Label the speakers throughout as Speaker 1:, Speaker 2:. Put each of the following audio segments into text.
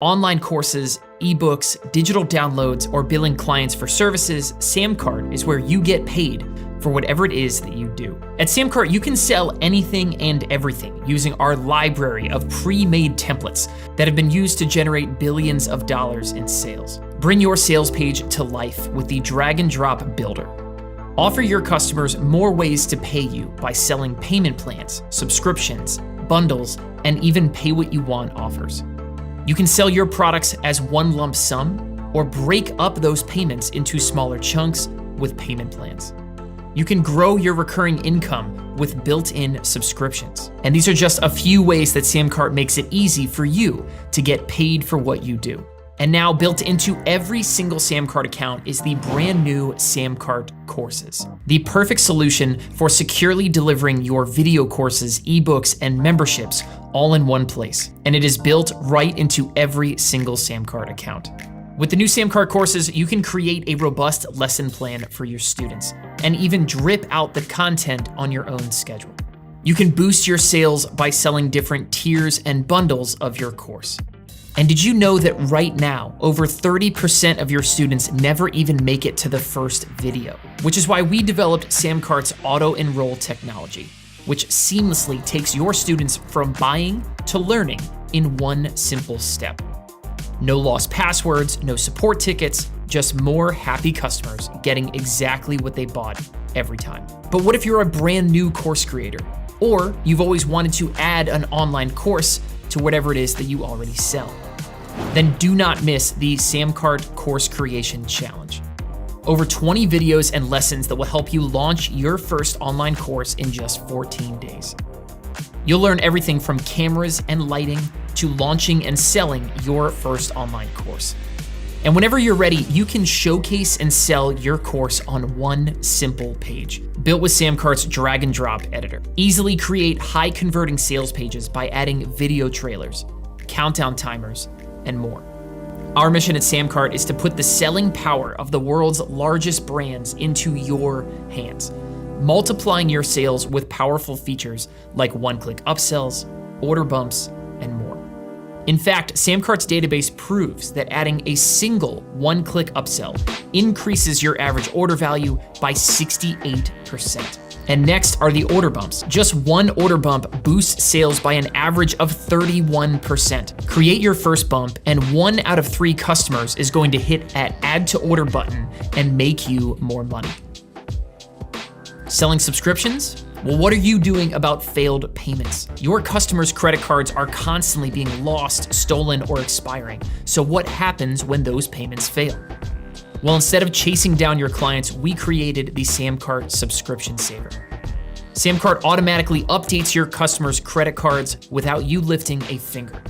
Speaker 1: Online courses, ebooks, digital downloads, or billing clients for services, SamCart is where you get paid for whatever it is that you do. At SamCart, you can sell anything and everything using our library of pre-made templates that have been used to generate billions of dollars in sales. Bring your sales page to life with the drag and drop builder. Offer your customers more ways to pay you by selling payment plans, subscriptions, bundles, and even pay what you want offers. You can sell your products as one lump sum or break up those payments into smaller chunks with payment plans. You can grow your recurring income with built-in subscriptions. And these are just a few ways that SamCart makes it easy for you to get paid for what you do. And now built into every single SamCart account is the brand new SamCart courses, the perfect solution for securely delivering your video courses, ebooks, and memberships all in one place. And it is built right into every single SamCart account. With the new SamCart courses, you can create a robust lesson plan for your students and even drip out the content on your own schedule. You can boost your sales by selling different tiers and bundles of your course. And did you know that right now, over 30% of your students never even make it to the first video? Which is why we developed SamCart's auto-enroll technology, which seamlessly takes your students from buying to learning in one simple step. No lost passwords, no support tickets, just more happy customers getting exactly what they bought every time. But what if you're a brand new course creator? Or you've always wanted to add an online course to whatever it is that you already sell? Then do not miss the SamCart Course Creation Challenge. Over 20 videos and lessons that will help you launch your first online course in just 14 days. You'll learn everything from cameras and lighting to launching and selling your first online course. And whenever you're ready, you can showcase and sell your course on one simple page, built with SamCart's drag and drop editor. Easily create high converting sales pages by adding video trailers, countdown timers, and more. Our mission at SamCart is to put the selling power of the world's largest brands into your hands, multiplying your sales with powerful features like one-click upsells, order bumps, and more. In fact, SamCart's database proves that adding a single one-click upsell increases your average order value by 68%. And next are the order bumps. Just one order bump boosts sales by an average of 31%. Create your first bump, and 1 out of 3 customers is going to hit that add to order button and make you more money. Selling subscriptions? Well, what are you doing about failed payments? Your customers' credit cards are constantly being lost, stolen, or expiring. So what happens when those payments fail? Well, instead of chasing down your clients, we created the SamCart Subscription Saver. SamCart automatically updates your customers' credit cards without you lifting a finger.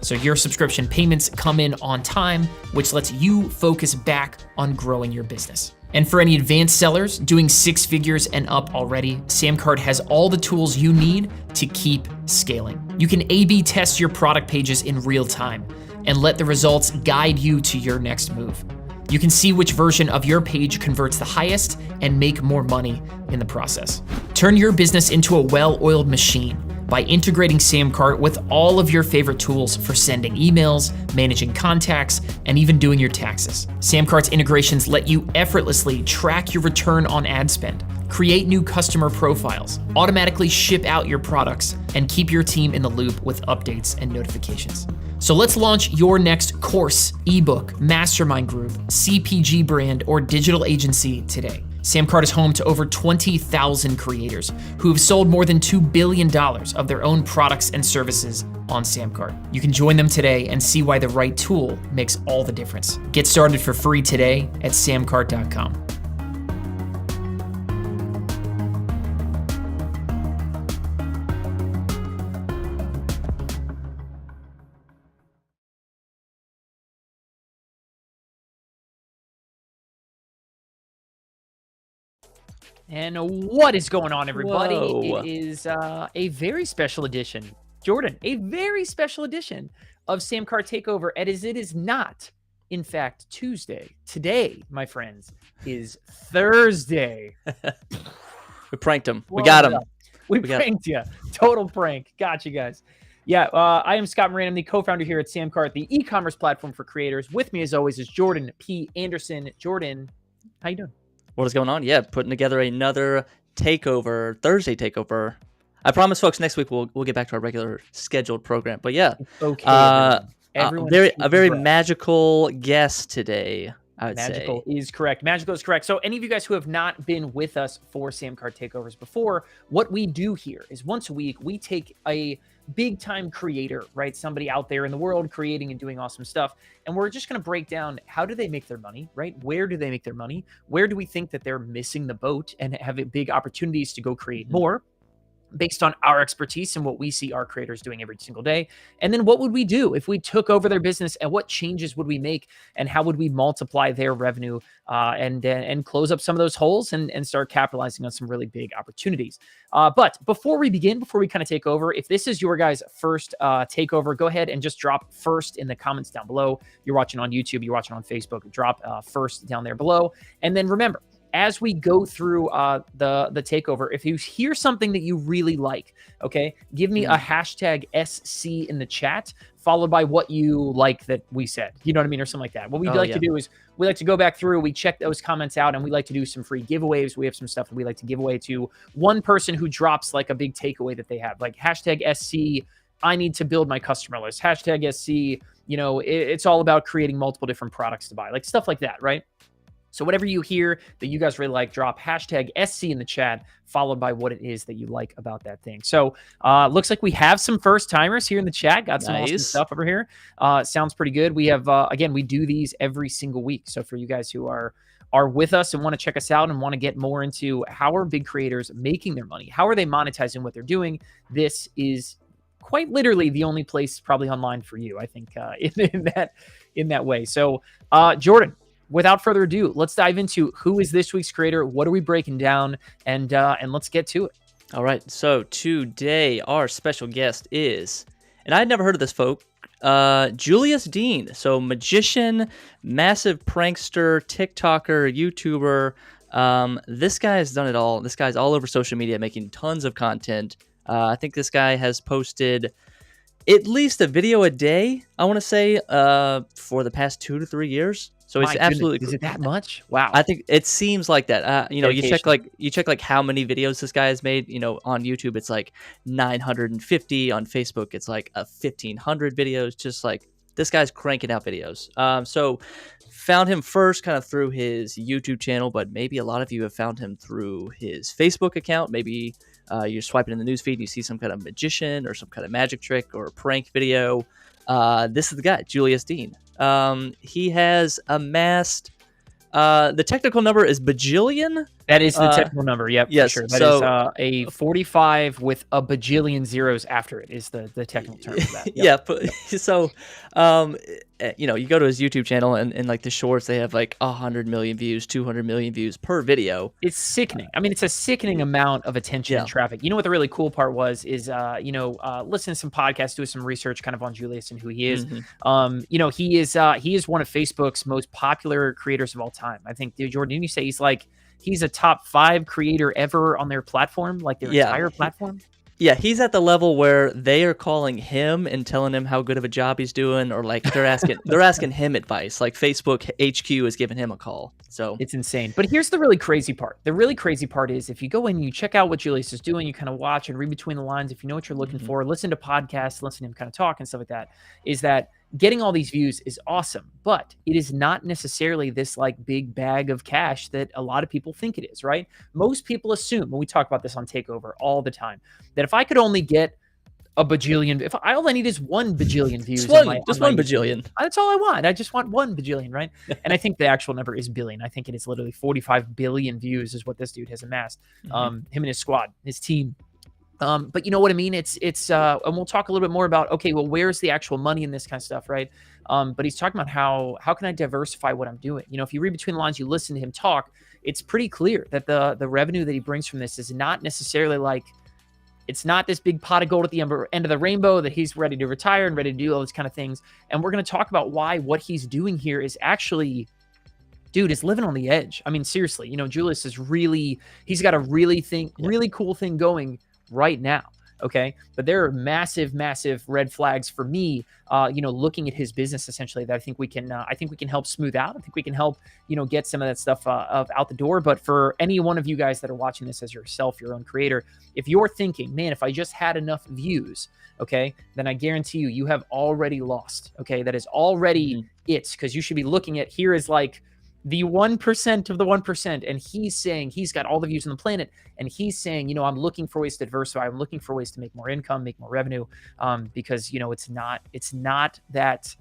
Speaker 1: So your subscription payments come in on time, which lets you focus back on growing your business. And for any advanced sellers doing 6 figures and up already, SamCart has all the tools you need to keep scaling. You can A/B test your product pages in real time and let the results guide you to your next move. You can see which version of your page converts the highest and make more money in the process. Turn your business into a well-oiled machine by integrating SamCart with all of your favorite tools for sending emails, managing contacts, and even doing your taxes. SamCart's integrations let you effortlessly track your return on ad spend, create new customer profiles, automatically ship out your products, and keep your team in the loop with updates and notifications. So let's launch your next course, ebook, mastermind group, CPG brand, or digital agency today. SamCart is home to over 20,000 creators who have sold more than $2 billion of their own products and services on SamCart. You can join them today and see why the right tool makes all the difference. Get started for free today at samcart.com. And what is going on, everybody?
Speaker 2: Whoa.
Speaker 1: It is a very special edition, Jordan, a very special edition of SamCart Takeover, as it is not, in fact, Tuesday. Today, my friends, is Thursday.
Speaker 2: We pranked him. We got him.
Speaker 1: We pranked you. Total prank. Got you guys. Yeah, I am Scott Moran. I'm the co-founder here at SamCart, the e-commerce platform for creators. With me, as always, is Jordan P. Anderson. Jordan, how you doing?
Speaker 2: What is going on? Yeah, putting together another takeover, Thursday takeover. I promise, folks, next week we'll get back to our regular scheduled program. But yeah,
Speaker 1: Okay, everyone.
Speaker 2: a very magical guest today, I would
Speaker 1: Magical
Speaker 2: say.
Speaker 1: is correct. Magical is correct. So any of you guys who have not been with us for SamCart takeovers before, what we do here is once a week, we take a big time creator, right? Somebody out there in the world creating and doing awesome stuff. And we're just going to break down how do they make their money, right? Where do they make their money? Where do we think that they're missing the boat and have big opportunities to go create more? Based on our expertise and what we see our creators doing every single day. And then what would we do if we took over their business, and what changes would we make, and how would we multiply their revenue and close up some of those holes and start capitalizing on some really big opportunities. But before we begin, before we kind of take over, if this is your guys' first takeover, go ahead and just drop first in the comments down below. You're watching on YouTube, you're watching on Facebook, drop first down there below. And then remember, as we go through the takeover, if you hear something that you really like, okay, give me a hashtag SC in the chat, followed by what you like that we said. You know what I mean? Or something like that. What we like to do is we like to go back through, we check those comments out, and we like to do some free giveaways. We have some stuff that we like to give away to one person who drops like a big takeaway that they have, like hashtag SC, I need to build my customer list. Hashtag SC, you know, it's all about creating multiple different products to buy, like stuff like that, right? So whatever you hear that you guys really like, drop hashtag SC in the chat, followed by what it is that you like about that thing. So looks like we have some first timers here in the chat. Got some awesome stuff over here. Sounds pretty good. We have, again, we do these every single week. So for you guys who are with us and want to check us out and want to get more into how are big creators making their money? How are they monetizing what they're doing? This is quite literally the only place probably online for you, I think, in that way. So Jordan, without further ado, let's dive into who is this week's creator, what are we breaking down, and let's get to it.
Speaker 2: All right, so today our special guest is, and I'd never heard of this folk, Julius Dein. So magician, massive prankster, TikToker, YouTuber. This guy has done it all. This guy's all over social media making tons of content. I think this guy has posted at least a video a day, I want to say, for the past 2 to 3 years. So it's absolutely.
Speaker 1: Is it that much? Wow.
Speaker 2: I think it seems like that. You know, you check like how many videos this guy has made. You know, on YouTube it's like 950. On Facebook it's like 1,500 videos. Just like this guy's cranking out videos. So found him first kind of through his YouTube channel, but maybe a lot of you have found him through his Facebook account. Maybe you're swiping in the newsfeed and you see some kind of magician or some kind of magic trick or prank video. This is the guy, Julius Dein. He has amassed, the technical number is bajillion.
Speaker 1: That is the technical number. Yep.
Speaker 2: Yes.
Speaker 1: Sure. That is a 45 with a bajillion zeros after it is the technical term for that. Yep.
Speaker 2: Yeah. So, you know, you go to his YouTube channel and like the shorts, they have like 100 million views, 200 million views per video.
Speaker 1: It's sickening. I mean, it's a sickening amount of attention and traffic. You know what the really cool part was is, listen to some podcasts, do some research kind of on Julius and who he is. You know, he is one of Facebook's most popular creators of all time. I think, Jordan, didn't you say he's a top 5 creator ever on their platform, like their entire platform?
Speaker 2: Yeah, he's at the level where they are calling him and telling him how good of a job he's doing, or like they're asking him advice. Like Facebook HQ is giving him a call. So
Speaker 1: it's insane. But here's the really crazy part. The really crazy part is if you go in and you check out what Julius is doing, you kind of watch and read between the lines. If you know what you're looking for, listen to podcasts, listen to him kind of talk and stuff like that, is that getting all these views is awesome, but it is not necessarily this like big bag of cash that a lot of people think it is, right? Most people assume, and we talk about this on Takeover all the time, that if I could only get a bajillion, all I need is 1 bajillion views.
Speaker 2: Just one bajillion.
Speaker 1: That's all I want. I just want 1 bajillion, right? And I think the actual number is billion. I think it is literally 45 billion views is what this dude has amassed. Him and his squad, his team. But you know what I mean? It's and we'll talk a little bit more about, okay, well, where's the actual money in this kind of stuff, right? But he's talking about how can I diversify what I'm doing? You know, if you read between the lines, you listen to him talk, it's pretty clear that the revenue that he brings from this is not necessarily like, it's not this big pot of gold at the end of the rainbow that he's ready to retire and ready to do all these kind of things. And we're going to talk about why what he's doing here is actually, dude, is living on the edge. I mean, seriously, you know, Julius is he's got a really cool thing going right now. Okay. But there are massive, massive red flags for me, looking at his business essentially that I think we can help smooth out. I think we can help, get some of that stuff out the door. But for any one of you guys that are watching this as yourself, your own creator, if you're thinking, man, if I just had enough views, okay, then I guarantee you have already lost. Okay. That is already it, because you should be looking at here is like the 1% of the 1%. And he's saying he's got all the views on the planet. And he's saying, I'm looking for ways to diversify. I'm looking for ways to make more income, make more revenue. Because, it's not that,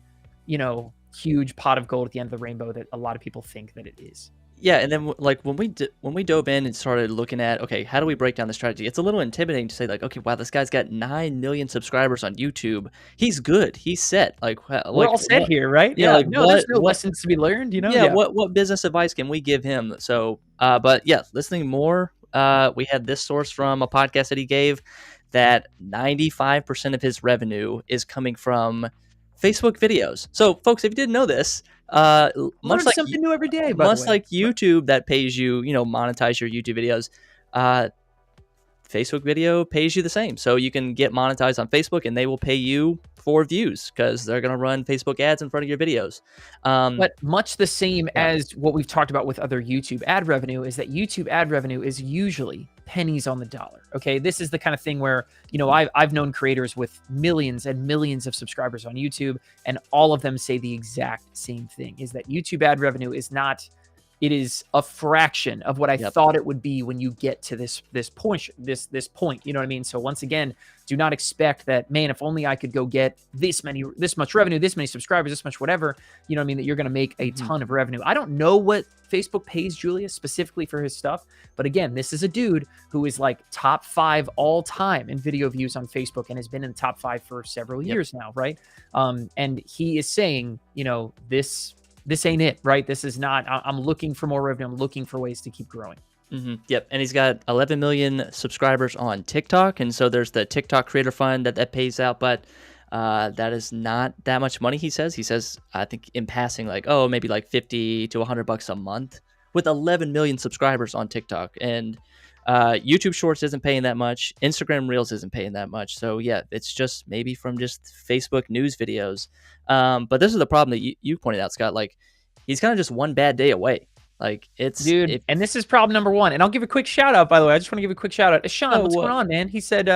Speaker 1: huge pot of gold at the end of the rainbow that a lot of people think that it is.
Speaker 2: Yeah, and then like when we dove in and started looking at, okay, how do we break down the strategy? It's a little intimidating to say like, okay, wow, this guy's got 9 million subscribers on YouTube. He's good. He's set.
Speaker 1: We're all set here, right?
Speaker 2: Yeah. Like
Speaker 1: there's no lessons to be learned.
Speaker 2: Yeah. What business advice can we give him? So, but yeah, listening more. We had this source from a podcast that he gave that 95% of his revenue is coming from Facebook videos. So, folks, if you didn't know this.
Speaker 1: Much like something new every day.
Speaker 2: Much like YouTube that pays you, monetize your YouTube videos. Facebook video pays you the same, so you can get monetized on Facebook, and they will pay you for views because they're going to run Facebook ads in front of your videos.
Speaker 1: But much the same as what we've talked about with other YouTube ad revenue is that YouTube ad revenue is usually pennies on the dollar. Okay, this is the kind of thing where I've known creators with millions and millions of subscribers on YouTube, and all of them say the exact same thing: is that YouTube ad revenue is not. It is a fraction of what I thought it would be when you get to this point. You know what I mean? So once again, do not expect that, man, if only I could go get this much revenue, this many subscribers, this much whatever, you know what I mean, that you're going to make a ton of revenue. I don't know what Facebook pays Julius specifically for his stuff. But again, this is a dude who is like top 5 all time in video views on Facebook and has been in the top 5 for several years now. Right. And he is saying, this ain't it, right? This is not, I'm looking for more revenue. I'm looking for ways to keep growing.
Speaker 2: Yep. And he's got 11 million subscribers on TikTok. And so there's the TikTok creator fund that pays out, but that is not that much money. He says, I think in passing, like, oh, maybe like 50 to $100 a month with 11 million subscribers on TikTok. And YouTube Shorts isn't paying that much. Instagram Reels isn't paying that much. So yeah, it's just maybe from just Facebook news videos. But this is the problem that you pointed out, Scott. Like, he's kind of just one bad day away. Like,
Speaker 1: and this is problem number 1. And I'll give a quick shout out, by the way. I just want to give a quick shout out. Sean, what's going on, man? He said,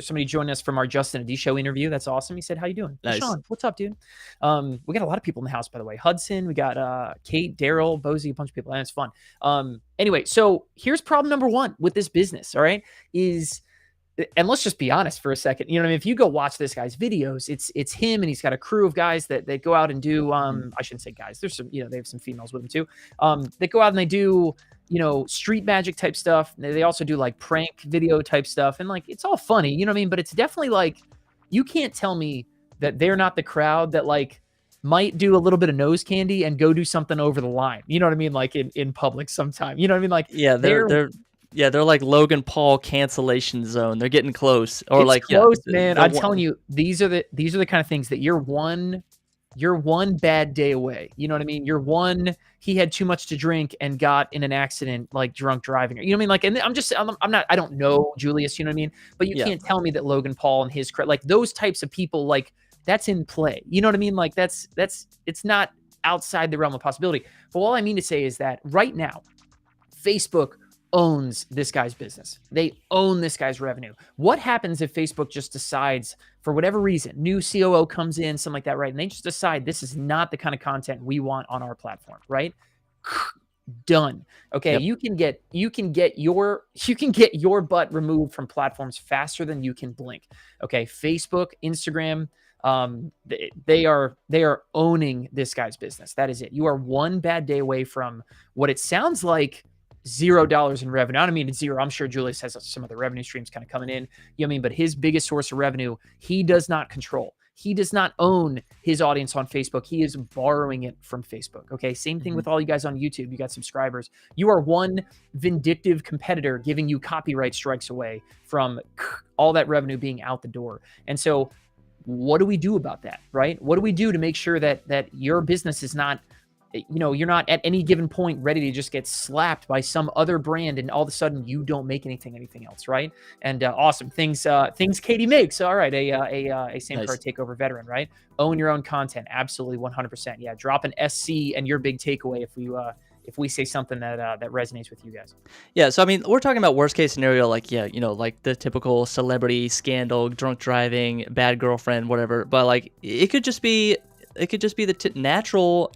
Speaker 1: somebody joined us from our Justin and D show interview. That's awesome. He said, how you doing?
Speaker 2: Nice.
Speaker 1: Hey, Sean, what's up, dude? We got a lot of people in the house, by the way. Hudson, we got Kate, Daryl, Bozy, a bunch of people. And it's fun. Anyway, so here's problem number 1 with this business. All right. And let's just be honest for a second. You know what I mean? If you go watch this guy's videos, it's him, and he's got a crew of guys that go out and do, I shouldn't say guys. There's some, they have some females with them too. They go out and they do, street magic type stuff. They also do like prank video type stuff. And like, it's all funny, you know what I mean? But it's definitely like, you can't tell me that they're not the crowd that like might do a little bit of nose candy and go do something over the line. You know what I mean? Like in public sometime, you know what I mean? Like,
Speaker 2: yeah, they're like Logan Paul cancellation zone. They're getting close, or
Speaker 1: it's
Speaker 2: like
Speaker 1: close, man. I'm telling you, these are the kind of things that you're one bad day away. You know what I mean? He had too much to drink and got in an accident, like drunk driving. You know what I mean? Like, and I don't know Julius. You know what I mean? But you can't tell me that Logan Paul and his like those types of people, like that's in play. You know what I mean? Like it's not outside the realm of possibility. But all I mean to say is that right now, Facebook owns this guy's business. They own this guy's revenue. What happens if Facebook just decides, for whatever reason, new COO comes in, something like that, right? And they just decide this is not the kind of content we want on our platform, right? Done. Okay. Yep. You can get your butt removed from platforms faster than you can blink. Okay. Facebook, Instagram, they are owning this guy's business. That is it. You are one bad day away from what it sounds like $0 in revenue. I don't mean it's zero. I'm sure Julius has some of the revenue streams kind of coming in. You know what I mean? But his biggest source of revenue, he does not control. He does not own his audience on Facebook. He is borrowing it from Facebook. Okay. Same thing with all you guys on YouTube. You got subscribers. You are one vindictive competitor giving you copyright strikes away from all that revenue being out the door. And so what do we do about that? Right? What do we do to make sure that your business is not you're not at any given point ready to just get slapped by some other brand and all of a sudden you don't make anything else, right? And awesome things Katie makes. All right, a SamCart Takeover veteran, right? Own your own content, absolutely 100%. Yeah, drop an SC and your big takeaway if we say something that resonates with you guys.
Speaker 2: Yeah, so I mean, we're talking about worst case scenario, like like the typical celebrity scandal, drunk driving, bad girlfriend, whatever. But like it could just be the natural,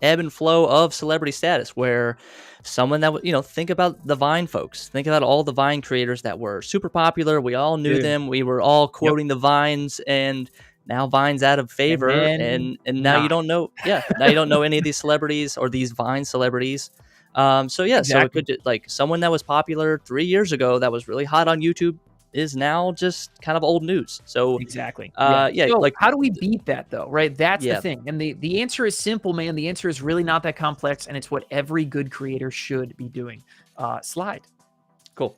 Speaker 2: ebb and flow of celebrity status, where someone that think about the Vine folks, think about all the Vine creators that were super popular. We all knew them. We were all quoting the Vines, and now Vine's out of favor, and now you don't know. Yeah, now you don't know any of these celebrities or these Vine celebrities. So it could like someone that was popular 3 years ago that was really hot on YouTube is now just kind of old news. So
Speaker 1: exactly.
Speaker 2: So
Speaker 1: like how do we beat that though? Right. That's the thing. And the answer is simple, man. The answer is really not that complex. And it's what every good creator should be doing. Slide.
Speaker 2: Cool.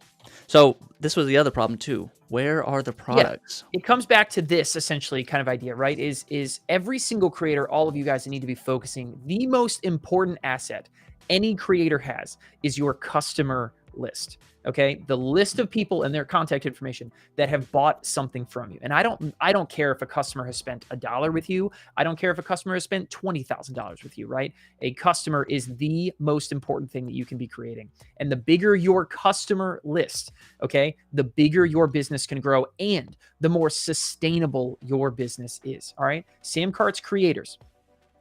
Speaker 2: So this was the other problem too. Where are the products?
Speaker 1: It comes back to this essentially kind of idea, right? Is every single creator, all of you guys need to be focusing. The most important asset any creator has is your customer list. Okay, the list of people and their contact information that have bought something from you. And I don't care if a customer has spent $1 with you. I don't care if a customer has spent $20,000 with you, right? A customer is the most important thing that you can be creating. And the bigger your customer list, okay, the bigger your business can grow and the more sustainable your business is. All right, SamCart's creators.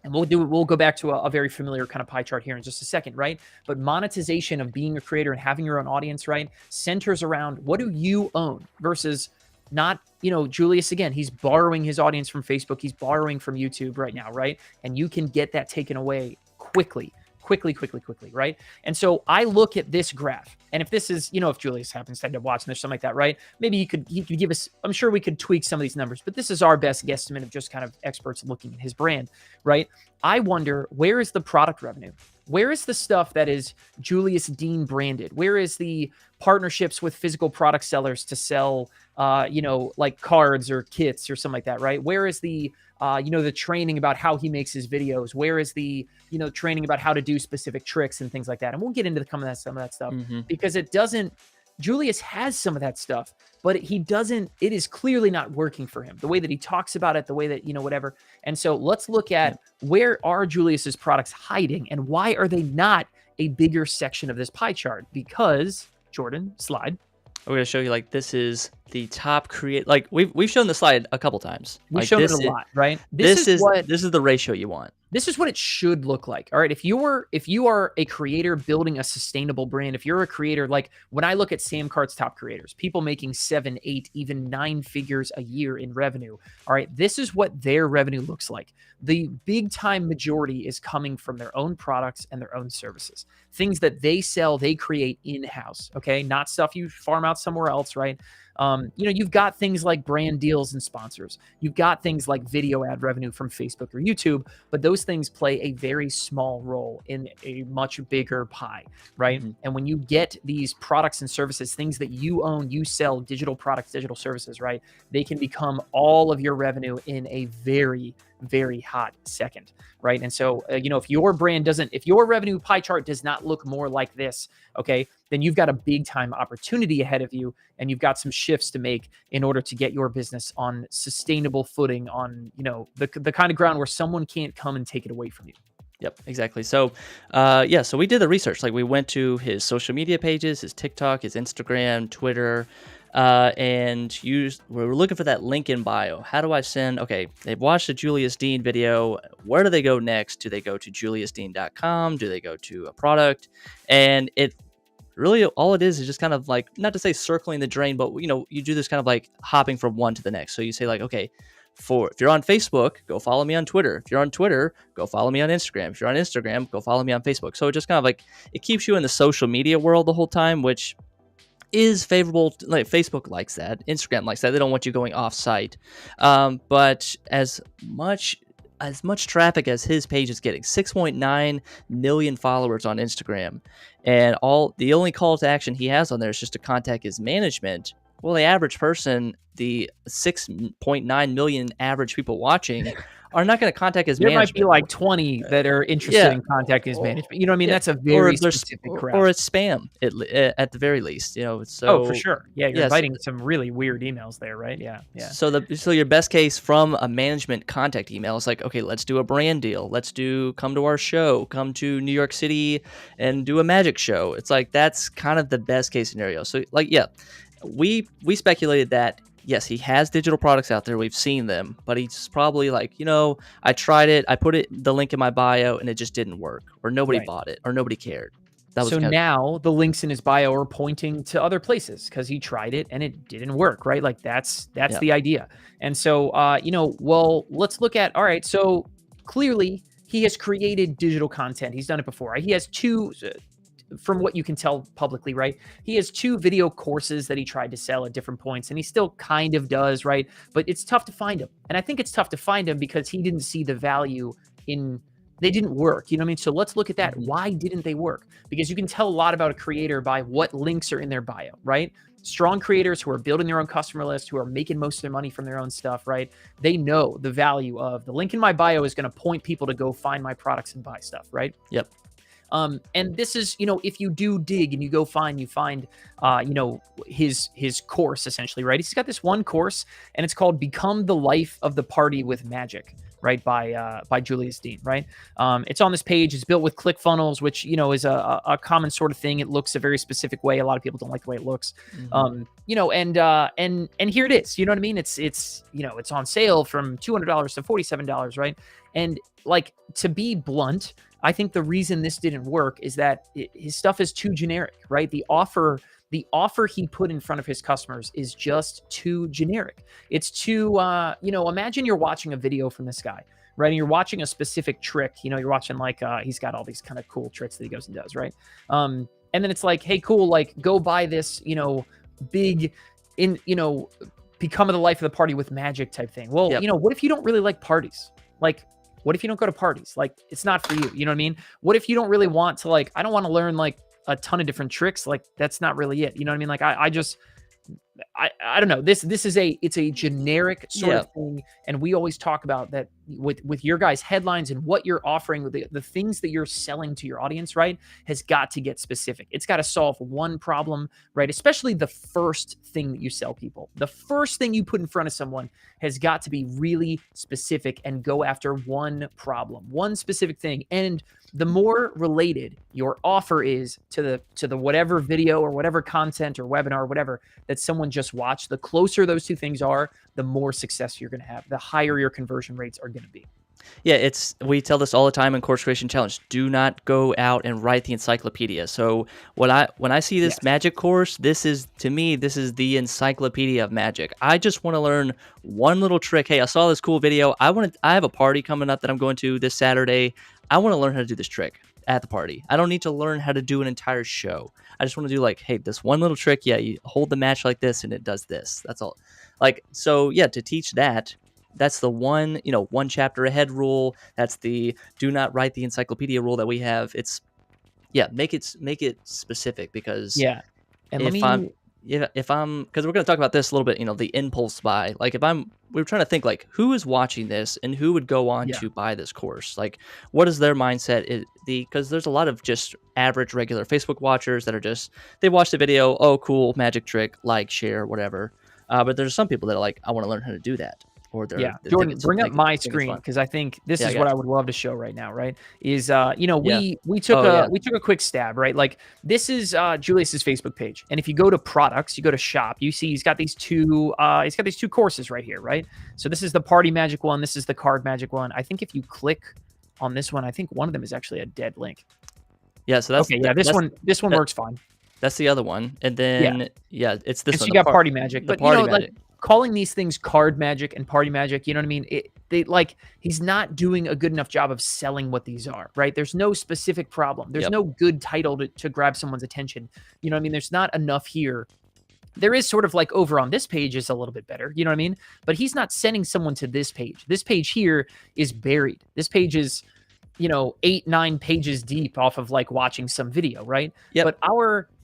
Speaker 1: And we'll go back to a very familiar kind of pie chart here in just a second, right? But monetization of being a creator and having your own audience, right, centers around what do you own versus not, Julius, again, he's borrowing his audience from Facebook. He's borrowing from YouTube right now, right? And you can get that taken away quickly, right? And so I look at this graph, and if this is, if Julius happens to end up watching this, something like that, right? Maybe he could give us, I'm sure we could tweak some of these numbers, but this is our best guesstimate of just kind of experts looking at his brand, right? I wonder, where is the product revenue? Where is the stuff that is Julius Dein branded? Where is the partnerships with physical product sellers to sell, like cards or kits or something like that, right? Where is the, the training about how he makes his videos? Where is the, training about how to do specific tricks and things like that? And we'll get into some of that stuff because Julius has some of that stuff, but it is clearly not working for him. The way that he talks about it, the way that, whatever. And so let's look at where are Julius's products hiding and why are they not a bigger section of this pie chart? Because, Jordan, slide.
Speaker 2: We're going to show you, like, this is the top create. Like, we've shown the slide a couple times.
Speaker 1: We've shown it a lot, right?
Speaker 2: This is the ratio you want.
Speaker 1: This is what it should look like. All right. If you are a creator building a sustainable brand, if you're a creator, like when I look at SamCart's top creators, people making 7, 8, even 9 figures a year in revenue. All right. This is what their revenue looks like. The big time majority is coming from their own products and their own services, things that they sell, they create in-house. Okay. Not stuff you farm out somewhere else. Right. You've got things like brand deals and sponsors. You've got things like video ad revenue from Facebook or YouTube, but those things play a very small role in a much bigger pie, right? And when you get these products and services, things that you own, you sell, digital products, digital services, right? They can become all of your revenue in a very, very hot second, right? And so, if your revenue pie chart does not look more like this, okay, then you've got a big time opportunity ahead of you, and you've got some shifts to make in order to get your business on sustainable footing, on, the kind of ground where someone can't come and take it away from you.
Speaker 2: Yep, exactly. So, so we did the research. Like, we went to his social media pages, his TikTok, his Instagram, Twitter, and we were looking for that link in bio. How do I send? Okay, they've watched the Julius Dein video. Where do they go next? Do they go to juliusdein.com? Do they go to a product? And it really, all it is just kind of like, not to say circling the drain, but you do this kind of like hopping from one to the next. So you say like, okay, if you're on Facebook, go follow me on Twitter. If you're on Twitter, go follow me on Instagram. If you're on Instagram, go follow me on Facebook. So it just kind of like, it keeps you in the social media world the whole time, which is favorable. Like, Facebook likes that. Instagram likes that. They don't want you going off site. But as much traffic as his page is getting, 6.9 million followers on Instagram, and the only call to action he has on there is just to contact his management. Well, the average person, the 6.9 million average people watching, are not going to contact his
Speaker 1: There
Speaker 2: management.
Speaker 1: might be like 20 that are interested in contacting his management. You know what I mean? That's a very specific crowd.
Speaker 2: Or it's spam at the very least. So
Speaker 1: for sure. Yeah, you're inviting some really weird emails there, right? Yeah.
Speaker 2: So your best case from a management contact email is like, okay, let's do a brand deal. Come to our show, come to New York City and do a magic show. It's like that's kind of the best case scenario. So like, yeah, we speculated that. Yes, he has digital products out there. We've seen them, but he's probably like, I tried it. I put the link in my bio and it just didn't work, or nobody bought it, or nobody cared.
Speaker 1: So now the links in his bio are pointing to other places because he tried it and it didn't work, right? Like that's the idea. And so, well, let's look at, all right, so clearly he has created digital content. He's done it before. Right? He has two, from what you can tell publicly, right? He has 2 video courses that he tried to sell at different points, and he still kind of does, right? But it's tough to find him. And I think it's tough to find him because he didn't see the value in, they didn't work. You know what I mean? So let's look at that. Why didn't they work? Because you can tell a lot about a creator by what links are in their bio, right? Strong creators who are building their own customer list, who are making most of their money from their own stuff, right? They know the value of the link in my bio is going to point people to go find my products and buy stuff, right?
Speaker 2: Yep.
Speaker 1: And this is, if you do dig and you find, his course essentially, right? He's got this one course and it's called Become the Life of the Party with Magic, right? By Julius Dein, right? It's on this page. It's built with ClickFunnels, which, is a common sort of thing. It looks a very specific way. A lot of people don't like the way it looks. And here it is, you know what I mean? It's on sale from $200 to $47, right? And like, to be blunt, I think the reason this didn't work is that his stuff is too generic, right? The offer he put in front of his customers is just too generic. It's too, imagine you're watching a video from this guy, right? And you're watching a specific trick, you're watching like, he's got all these kind of cool tricks that he goes and does, right? And then it's like, hey, cool, like go buy this, big become the life of the party with magic type thing. Well, what if you don't really like parties? Like, what if you don't go to parties? Like, it's not for you. You know what I mean? What if you don't really want to, like, I don't want to learn like a ton of different tricks. Like, that's not really it. You know what I mean? Like, I don't know. It's a generic sort of thing. And we always talk about that with your guys' headlines and what you're offering, with the things that you're selling to your audience, right, has got to get specific. It's got to solve one problem, right? Especially the first thing that you sell people. The first thing you put in front of someone has got to be really specific and go after one problem, one specific thing. And the more related your offer is to the whatever video or whatever content or webinar or whatever that someone just watched, the closer those two things are, the more success you're going to have, the higher your conversion rates are going to be.
Speaker 2: Yeah, we tell this all the time in Course Creation Challenge. Do not go out and write the encyclopedia. So when I see this magic course, this is the encyclopedia of magic. I just want to learn one little trick. Hey, I saw this cool video. I have a party coming up that I'm going to this Saturday. I want to learn how to do this trick at the party. I don't need to learn how to do an entire show. I just want to do like, hey, this one little trick. Yeah, you hold the match like this and it does this. That's all. Like, so yeah, to teach that, that's the one chapter ahead rule. That's the do not write the encyclopedia rule that we have. It's make it specific, because
Speaker 1: and
Speaker 2: if I'm because we're going to talk about this a little bit, the impulse buy. Like we're trying to think like who is watching this and who would go on to buy this course. Like, what is their mindset? Because there's a lot of just average regular Facebook watchers that are they watch the video, oh cool, magic trick, like, share, whatever. But there's some people that are like, I want to learn how to do that.
Speaker 1: Jordan, bring up my screen, because I think this is what I would love to show right now, right? Is we took a quick stab, right? Like, this is Julius's Facebook page, and if you go to products, you go to shop, you see he's got these two courses right here, right? So this is the party magic one, this is the card magic one. I think if you click on this one, I think one of them is actually a dead link.
Speaker 2: Yeah, so that's
Speaker 1: this one works fine.
Speaker 2: That's the other one, and then it's this one.
Speaker 1: So you got party magic, but like, calling these things card magic and party magic, you know what I mean? He's not doing a good enough job of selling what these are, right? There's no specific problem. There's no good title to grab someone's attention. You know what I mean? There's not enough here. There is sort of like over on this page is a little bit better, you know what I mean? But he's not sending someone to this page. This page here is buried. This page is 8, 9 pages deep off of like watching some video, right?
Speaker 2: Yep.
Speaker 1: But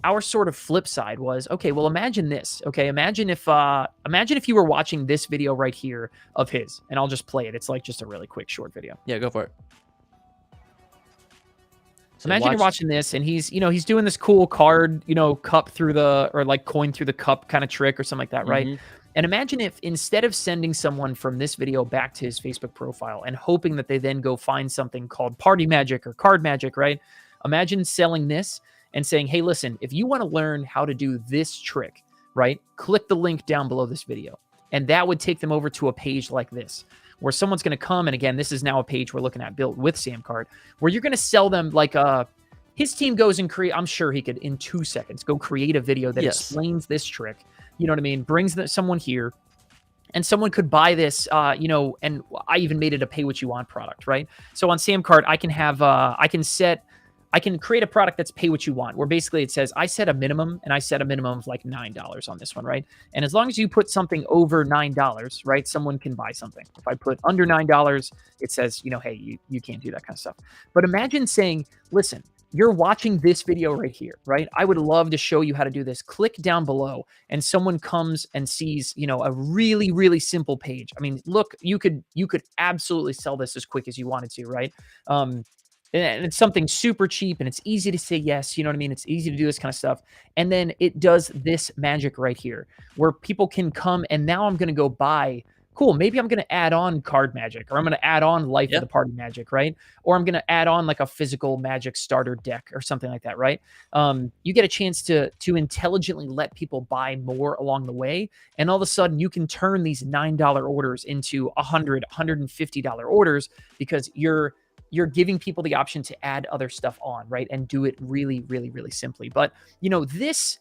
Speaker 1: our sort of flip side was, okay, well, imagine this. Okay, imagine if you were watching this video right here of his, and I'll just play it. It's like just a really quick short video.
Speaker 2: Yeah, go for it.
Speaker 1: So imagine you're watching this and he's doing this cool card, cup through the, or like coin through the cup kind of trick or something like that, right? And imagine if instead of sending someone from this video back to his Facebook profile and hoping that they then go find something called party magic or card magic, right? Imagine selling this and saying, hey, listen, if you want to learn how to do this trick, right? Click the link down below this video. And that would take them over to a page like this, where someone's going to come. And again, this is now a page we're looking at built with SamCart, where you're going to sell them like his team goes and create, I'm sure he could in 2 seconds go create a video that explains this trick. You know what I mean? Brings someone here, and someone could buy this, and I even made it a pay what you want product, right? So on SamCart, I can have, I can create a product that's pay what you want, where basically it says, I set a minimum, and I set a minimum of like $9 on this one, right? And as long as you put something over $9, right, someone can buy something. If I put under $9, it says, hey, you can't do that kind of stuff. But imagine saying, listen, you're watching this video right here, right? I would love to show you how to do this. Click down below, and someone comes and sees, a really, really simple page. I mean, look, you could absolutely sell this as quick as you wanted to, right? And it's something super cheap, and it's easy to say yes. You know what I mean? It's easy to do this kind of stuff. And then it does this magic right here, where people can come, and now I'm going to go buy. Cool, maybe I'm going to add on card magic, or I'm going to add on life of the party magic, right? Or I'm going to add on like a physical magic starter deck or something like that, right? You get a chance to intelligently let people buy more along the way, and all of a sudden you can turn these $9 orders into $100, $150 orders, because you're giving people the option to add other stuff on, right? And do it really, really, really simply. But this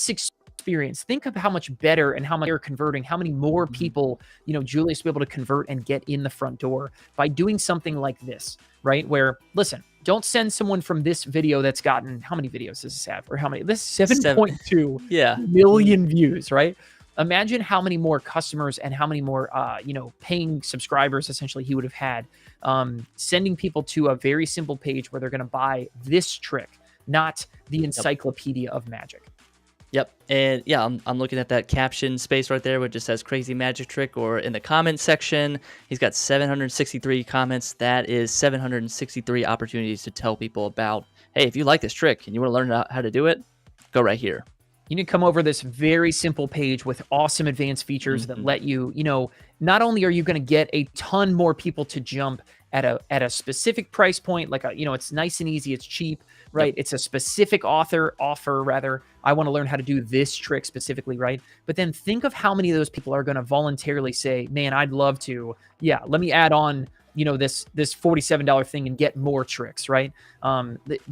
Speaker 1: experience, think of how much better and how much you're converting, how many more people, Julius will be able to convert and get in the front door by doing something like this, right? Where, listen, don't send someone from this video that's gotten, how many videos does this have? Or how many? This 7.2 million views, right? Imagine how many more customers and how many more, paying subscribers essentially he would have had, sending people to a very simple page where they're going to buy this trick, not the encyclopedia of magic.
Speaker 2: Yep. And yeah, I'm looking at that caption space right there, which just says crazy magic trick, or in the comment section, he's got 763 comments. That is 763 opportunities to tell people about, hey, if you like this trick and you want to learn how to do it, go right here.
Speaker 1: You need to come over this very simple page with awesome advanced features that let you, not only are you going to get a ton more people to jump at a specific price point, like it's nice and easy, it's cheap, right? It's a specific offer rather. I want to learn how to do this trick specifically, right? But then think of how many of those people are going to voluntarily say, man, I'd love to, let me add on, this $47 thing and get more tricks, right?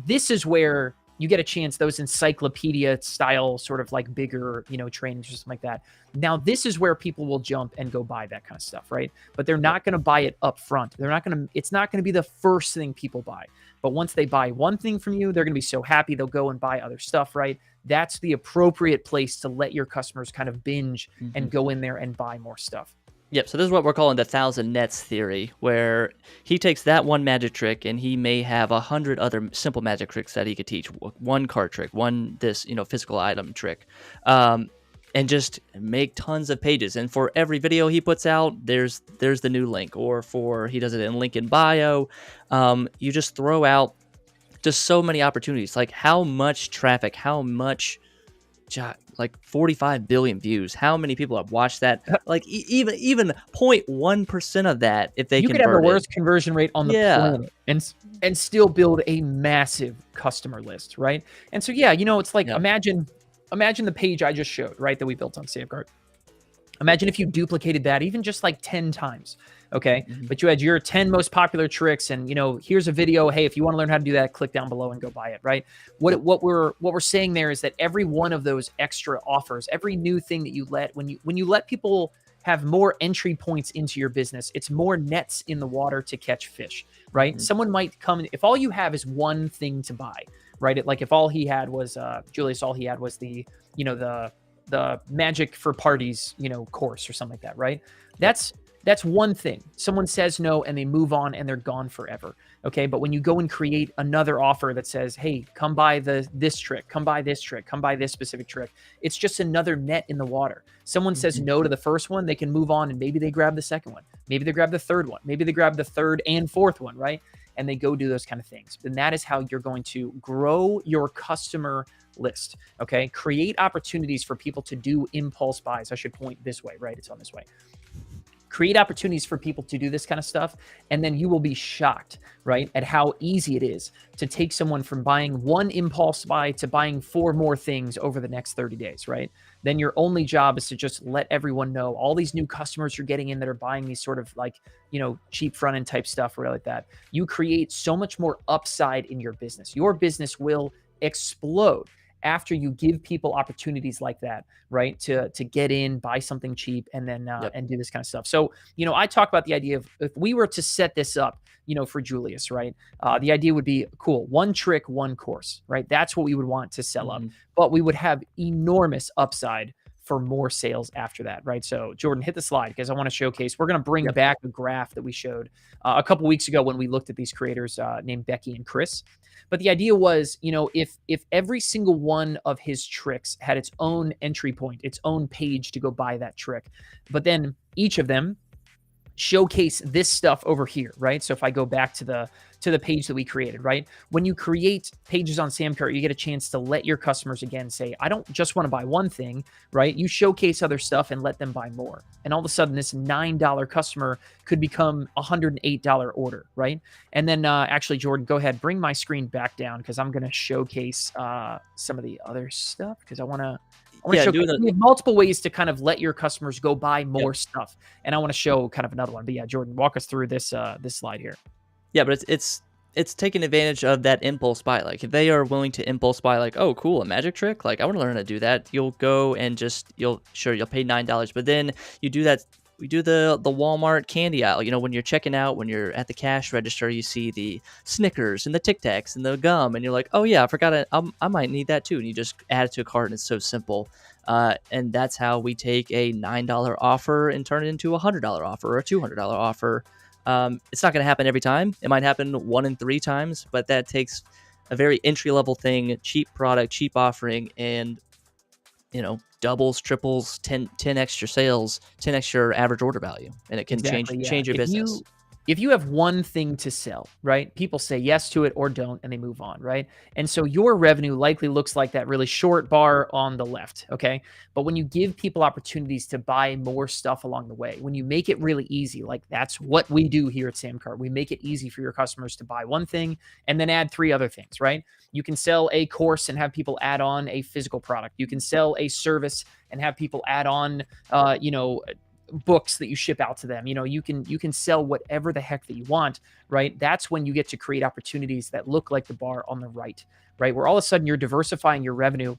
Speaker 1: This is where you get a chance, those encyclopedia style sort of like bigger, trainings or something like that. Now, this is where people will jump and go buy that kind of stuff, right? But they're not going to buy it up front. It's not going to be the first thing people buy. But once they buy one thing from you, they're going to be so happy they'll go and buy other stuff, right? That's the appropriate place to let your customers kind of binge and go in there and buy more stuff.
Speaker 2: Yep, so this is what we're calling the 1,000 nets theory, where he takes that one magic trick and he may have 100 other simple magic tricks that he could teach. One card trick, one physical item trick, and just make tons of pages. And for every video he puts out, there's the new link, or he does it in link in bio. You just throw out just so many opportunities. Like how much traffic, how much... like 45 billion views. How many people have watched that? Like even 0.1% of that, if they
Speaker 1: you could have the worst conversion rate on the planet and still build a massive customer list, right? And so it's like imagine the page I just showed, right, that we built on SamCart. Imagine if you duplicated that even just like 10 times. Okay. But you had your 10 most popular tricks, and here's a video. Hey, if you want to learn how to do that, click down below and go buy it. Right. What we're saying there is that every one of those extra offers, every new thing that you when you let people have more entry points into your business, it's more nets in the water to catch fish. Right. Someone might come if all you have is one thing to buy, right? Like if all he had was Julius, all he had was the magic for parties, course or something like that. Right. That's one thing. Someone says no and they move on and they're gone forever. Okay. But when you go and create another offer that says, hey, come buy this trick, come buy this trick, come buy this specific trick, it's just another net in the water. Someone says no to the first one, they can move on and maybe they grab the second one. Maybe they grab the third one. Maybe they grab the third and fourth one, right? And they go do those kind of things. And that is how you're going to grow your customer list. Okay. Create opportunities for people to do impulse buys. I should point this way, right? It's on this way. Create opportunities for people to do this kind of stuff, and then you will be shocked, right, at how easy it is to take someone from buying one impulse buy to buying 4 more things over the next 30 days, right? Then your only job is to just let everyone know all these new customers you're getting in that are buying these sort of like, cheap front end type stuff or like that. You create so much more upside in your business. Your business will explode after you give people opportunities like that, right? To get in, buy something cheap, and then and do this kind of stuff. So, I talk about the idea of if we were to set this up, for Julius, right? The idea would be cool. 1 trick, 1 course, right? That's what we would want to sell up, but we would have enormous upside for more sales after that, right? So Jordan, hit the slide because I want to showcase. We're going to bring back a graph that we showed a couple weeks ago when we looked at these creators named Becky and Chris. But the idea was, if every single one of his tricks had its own entry point, its own page to go buy that trick, but then each of them showcase this stuff over here, right? So if I go back to the page that we created, right? When you create pages on SamCart, you get a chance to let your customers again say, I don't just want to buy one thing, right? You showcase other stuff and let them buy more. And all of a sudden this $9 customer could become a $108 order, right? And then actually, Jordan, go ahead, bring my screen back down because I'm going to showcase some of the other stuff because I want to show we have multiple ways to kind of let your customers go buy more stuff. And I want to show kind of another one. But yeah, Jordan, walk us through this this slide here.
Speaker 2: Yeah, but it's taking advantage of that impulse buy. Like if they are willing to impulse buy, like, oh, cool, a magic trick. Like I want to learn how to do that. You'll go and you'll pay $9, but then you do that. We do the Walmart candy aisle. When you're checking out, when you're at the cash register, you see the Snickers and the Tic Tacs and the gum, and you're like, oh yeah, I forgot it. I might need that too. And you just add it to a cart, and it's so simple. And that's how we take a $9 offer and turn it into a $100 offer or a $200 offer. It's not going to happen every time. It might happen 1 in 3 times, but that takes a very entry level thing, cheap product, cheap offering, and doubles, triples, 10 extra sales, 10x your average order value, and it can change your business.
Speaker 1: If you have one thing to sell, right? People say yes to it or don't, and they move on, right? And so your revenue likely looks like that really short bar on the left, okay? But when you give people opportunities to buy more stuff along the way, when you make it really easy, like that's what we do here at SamCart. We make it easy for your customers to buy one thing and then add 3 other things, right? You can sell a course and have people add on a physical product. You can sell a service and have people add on, books that you ship out to them. You can sell whatever the heck that you want, right? That's when you get to create opportunities that look like the bar on the right, where all of a sudden you're diversifying your revenue.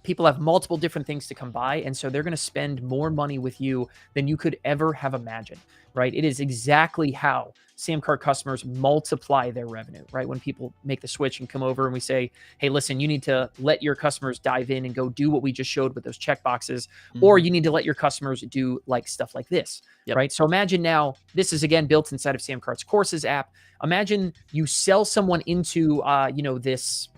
Speaker 1: People have multiple different things to come by, and so they're going to spend more money with you than you could ever have imagined, right? It is exactly how SamCart customers multiply their revenue, right? When people make the switch and come over and we say, hey, listen, you need to let your customers dive in and go do what we just showed with those check boxes, or you need to let your customers do like stuff like this, right? So imagine now, this is again built inside of SamCart's courses app. Imagine you sell someone into,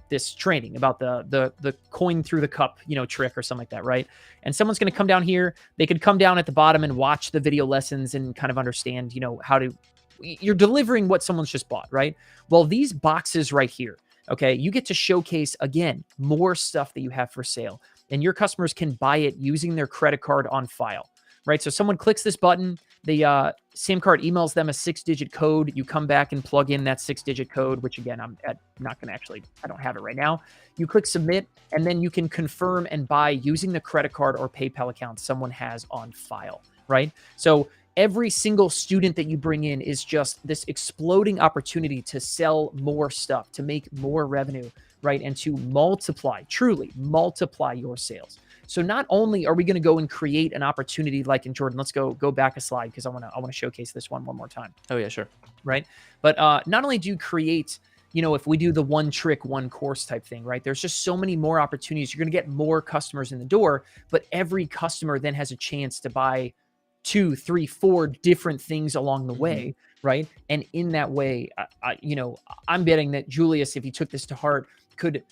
Speaker 1: this training about the coin through the cup, trick or something like that, right? And someone's going to come down here. They could come down at the bottom and watch the video lessons and kind of understand, how to, you're delivering what someone's just bought, right? Well, these boxes right here, okay, you get to showcase again, more stuff that you have for sale, and your customers can buy it using their credit card on file, right? So someone clicks this button, the SamCart emails them a 6-digit code. You come back and plug in that 6-digit code, which again, I'm not going to I don't have it right now. You click submit, and then you can confirm and buy using the credit card or PayPal account someone has on file, right? So every single student that you bring in is just this exploding opportunity to sell more stuff, to make more revenue, right? And to truly multiply your sales. So not only are we going to go and create an opportunity like in Jordan, let's go back a slide because I want to showcase this one more time.
Speaker 2: Oh yeah, sure.
Speaker 1: Right. But not only do you create, if we do the 1 trick, 1 course type thing, right? There's just so many more opportunities. You're going to get more customers in the door, but every customer then has a chance to buy 2, 3, 4 different things along the way, right? And in that way, I'm betting that Julius, if he took this to heart, could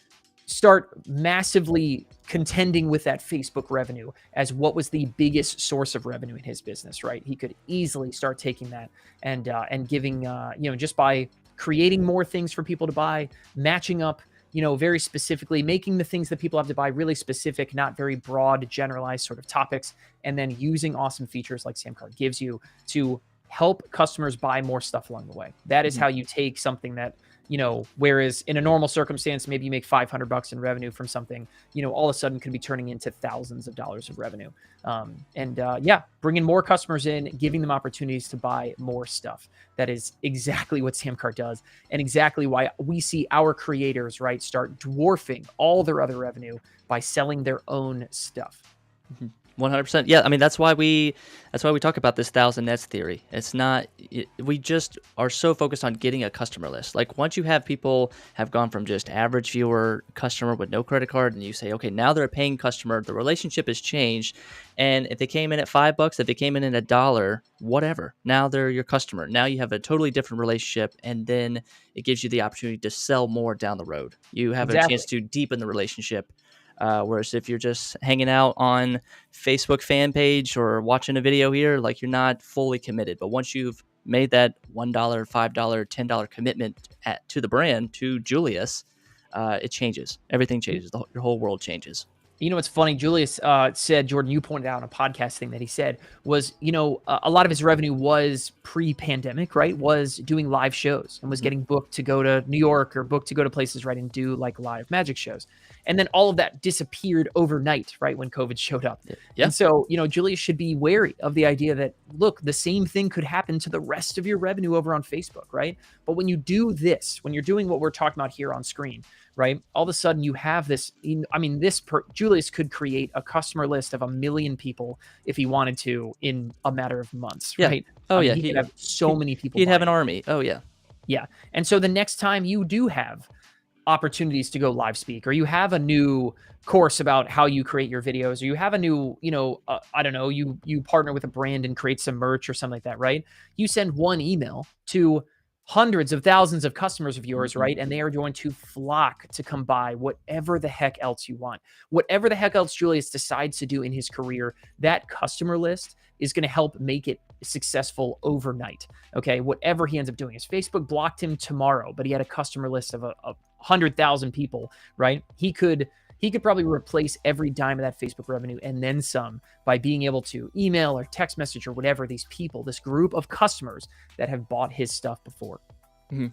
Speaker 1: start massively contending with that Facebook revenue as what was the biggest source of revenue in his business, right? He could easily start taking that and giving, just by creating more things for people to buy, matching up, very specifically, making the things that people have to buy really specific, not very broad, generalized sort of topics, and then using awesome features like SamCart gives you to help customers buy more stuff along the way. That is how you take something that, whereas in a normal circumstance, maybe you make $500 in revenue from something, all of a sudden could be turning into thousands of dollars of revenue. Bringing more customers in, giving them opportunities to buy more stuff. That is exactly what SamCart does, and exactly why we see our creators, right, start dwarfing all their other revenue by selling their own stuff.
Speaker 2: 100%. Yeah, I mean that's why we talk about this 1,000 nets theory. It's not we just are so focused on getting a customer list. Like once you have people have gone from just average viewer customer with no credit card, and you say, okay, now they're a paying customer, the relationship has changed, and if they came in at $5, if they came in at $1, whatever, now they're your customer. Now you have a totally different relationship, and then it gives you the opportunity to sell more down the road. You have a chance to deepen the relationship. Whereas if you're just hanging out on Facebook fan page or watching a video here, like you're not fully committed. But once you've made that $1, $5, $10 commitment to the brand, to Julius, it changes. Everything changes. Your whole world changes.
Speaker 1: What's funny, Julius said, Jordan, you pointed out on a podcast thing that he said was, a lot of his revenue was pre-pandemic, right? Was doing live shows and was getting booked to go to New York or booked to go to places, right, and do like live magic shows. And then all of that disappeared overnight, right, when COVID showed up. Yeah. And so, Julius should be wary of the idea that, look, the same thing could happen to the rest of your revenue over on Facebook, right? But when you do this, when you're doing what we're talking about here on screen, right, all of a sudden you have this, Julius could create a customer list of 1 million people if he wanted to in a matter of months, right?
Speaker 2: Oh,
Speaker 1: he could have so many people.
Speaker 2: He'd have an army. Oh, yeah.
Speaker 1: Yeah. And so the next time you do have opportunities to go live speak, or you have a new course about how you create your videos, or you have a new, you partner with a brand and create some merch or something like that, right? You send one email to hundreds of thousands of customers of yours, right? And they are going to flock to come buy whatever the heck else you want. Whatever the heck else Julius decides to do in his career, that customer list is going to help make it successful overnight. Okay. Whatever he ends up doing. Is Facebook blocked him tomorrow, but he had a customer list of 100,000 people, right? He could probably replace every dime of that Facebook revenue and then some by being able to email or text message or whatever these people, this group of customers that have bought his stuff before.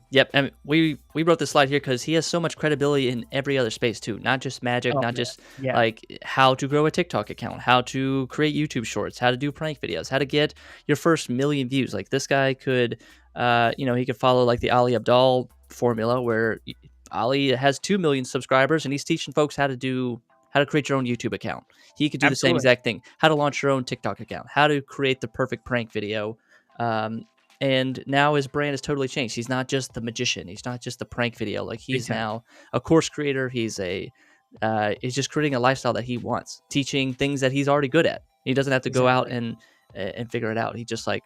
Speaker 2: Yep. And we wrote this slide here because he has so much credibility in every other space too, not just magic, like how to grow a TikTok account, how to create YouTube shorts, how to do prank videos, how to get your first 1 million views. Like this guy could, he could follow like the Ali Abdal formula where Ali has 2 million subscribers and he's teaching folks how to create your own YouTube account. He could do the same exact thing, how to launch your own TikTok account, how to create the perfect prank video. And now his brand has totally changed. He's not just the magician. He's not just the prank video. Like he's now a course creator. He's just creating a lifestyle that he wants, teaching things that he's already good at. He doesn't have to go out and figure it out. He just like,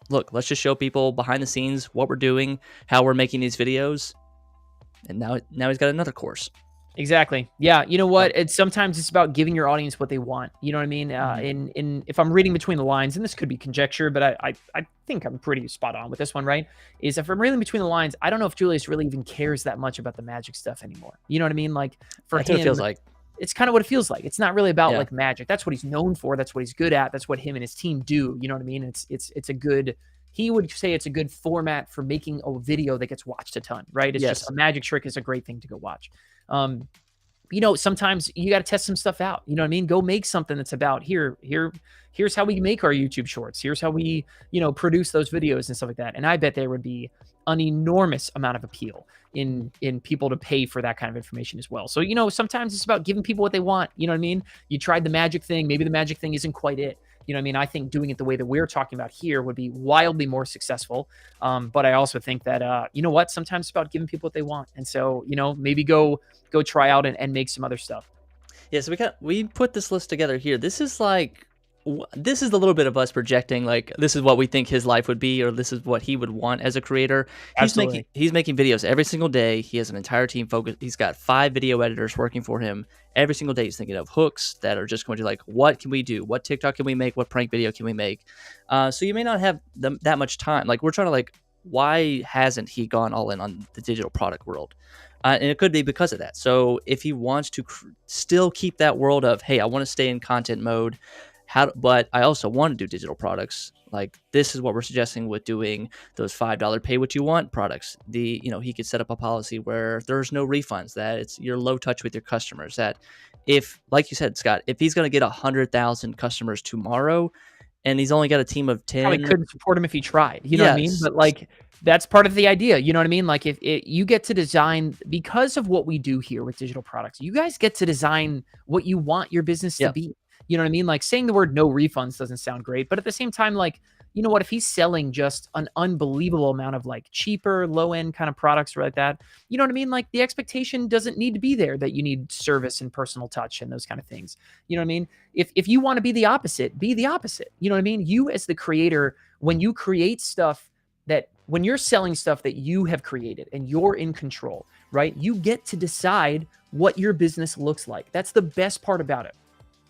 Speaker 2: look, let's just show people behind the scenes what we're doing, how we're making these videos. And now he's got another course.
Speaker 1: Exactly. Yeah. You know what? Sometimes it's about giving your audience what they want. You know what I mean? In if I'm reading between the lines, and this could be conjecture, but I think I'm pretty spot on with this one, right? Is if I'm reading between the lines, I don't know if Julius really even cares that much about the magic stuff anymore. You know what I mean? Like for him,
Speaker 2: it feels like.
Speaker 1: It's kind of what it feels like. It's not really about like magic. That's what he's known for. That's what he's good at. That's what him and his team do. You know what I mean? It's a good. He would say it's a good format for making a video that gets watched a ton, right? It's just a magic trick is a great thing to go watch. Sometimes you got to test some stuff out. You know what I mean? Go make something that's about here's how we make our YouTube shorts. Here's how we, produce those videos and stuff like that. And I bet there would be an enormous amount of appeal in people to pay for that kind of information as well. So, sometimes it's about giving people what they want. You know what I mean? You tried the magic thing. Maybe the magic thing isn't quite it. You know what I mean? I think doing it the way that we're talking about here would be wildly more successul. But I also think that, sometimes it's about giving people what they want. And so, maybe go try out and make some other stuff.
Speaker 2: Yeah. So we put this list together here. This is like this is a little bit of us projecting, like, this is what we think his life would be, or this is what he would want as a creator. He's making videos every single day. He has an entire team focused. He's got 5 video editors working for him every single day. He's thinking of hooks that are just going to, like, what can we do? What TikTok can we make? What prank video can we make? So you may not have that much time. Like, we're trying to, like, why hasn't he gone all in on the digital product world? And it could be because of that. So if he wants to still keep that world of, hey, I want to stay in content mode, but I also want to do digital products. Like, this is what we're suggesting with doing those $5 pay what you want products. He could set up a policy where there's no refunds, that you're low touch with your customers. That if, like you said, Scott, if he's going to get 100,000 customers tomorrow and he's only got a team of 10,
Speaker 1: probably couldn't support him if he tried. You know what I mean? But like, that's part of the idea. You know what I mean? Like, if you get to design, because of what we do here with digital products, you guys get to design what you want your business to be. You know what I mean? Like, saying the word no refunds doesn't sound great, but at the same time, like, you know what, if he's selling just an unbelievable amount of like cheaper, low end kind of products like that, you know what I mean? Like, the expectation doesn't need to be there that you need service and personal touch and those kind of things. You know what I mean? If you want to be the opposite, be the opposite. You know what I mean? You as the creator, when you create stuff when you're selling stuff that you have created and you're in control, right? You get to decide what your business looks like. That's the best part about it.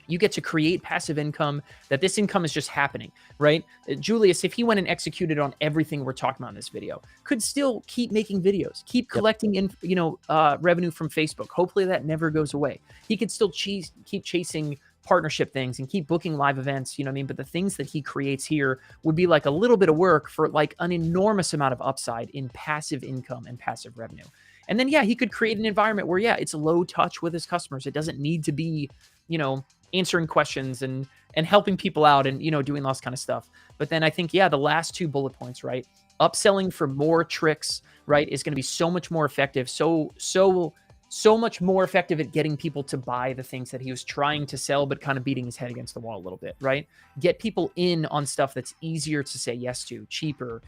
Speaker 1: You get to create passive income, that this income is just happening, right? Julius, if he went and executed on everything we're talking about in this video, could still keep making videos, keep collecting revenue from Facebook. Hopefully that never goes away. He could still keep chasing partnership things and keep booking live events, you know what I mean? But the things that he creates here would be like a little bit of work for like an enormous amount of upside in passive income and passive revenue. And then, he could create an environment where, it's low touch with his customers. It doesn't need to be, answering questions and helping people out and, doing all this kind of stuff. But then I think, the last 2 bullet points, right? Upselling for more tricks, right, is going to be so much more effective. So much more effective at getting people to buy the things that he was trying to sell, but kind of beating his head against the wall a little bit, right? Get people in on stuff that's easier to say yes to, cheaper,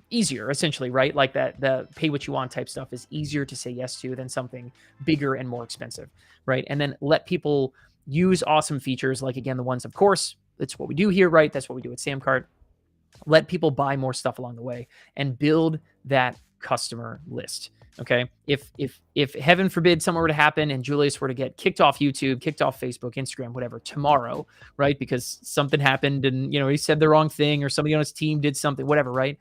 Speaker 1: easier essentially, right? Like that, the pay what you want type stuff is easier to say yes to than something bigger and more expensive, right? And then let people use awesome features, like, again, the ones, of course, that's what we do here, right? That's what we do at SamCart. Let people buy more stuff along the way and build that customer list. Okay. If heaven forbid something were to happen and Julius were to get kicked off YouTube, kicked off Facebook, Instagram, whatever, tomorrow, right? Because something happened and, he said the wrong thing or somebody on his team did something, whatever, right?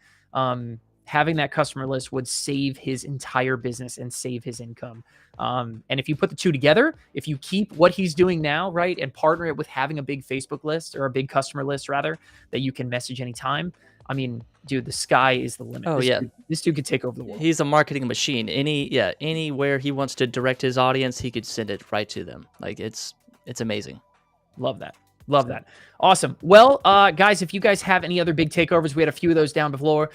Speaker 1: Having that customer list would save his entire business and save his income. And if you put the 2 together, if you keep what he's doing now, right, and partner it with having a big Facebook list, or a big customer list rather, that you can message anytime, I mean, dude, the sky is the limit. This dude could take over the world. He's
Speaker 2: a marketing machine. Anywhere he wants to direct his audience, he could send it right to them. Like, it's amazing.
Speaker 1: Love that. Awesome. Well, guys, if you guys have any other big takeovers, we had a few of those down below.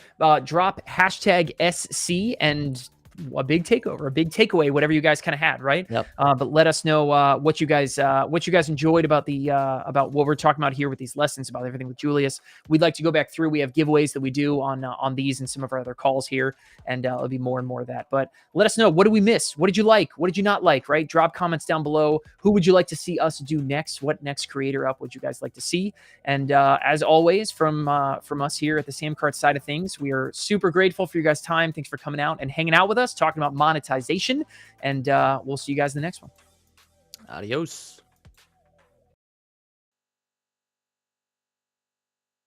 Speaker 1: Drop #SC and a big takeover, a big takeaway, whatever you guys kind of had, right?
Speaker 2: Yep.
Speaker 1: But let us know what you guys enjoyed about about what we're talking about here with these lessons, about everything with Julius. We'd like to go back through. We have giveaways that we do on these and some of our other calls here, and it'll be more and more of that. But let us know, what did we miss? What did you like? What did you not like? Right? Drop comments down below. Who would you like to see us do next? What next creator up would you guys like to see? And as always, from us here at the SamCart side of things, we are super grateful for your guys' time. Thanks for coming out and hanging out with us, talking about monetization, and we'll see you guys in the next one.
Speaker 2: Adios.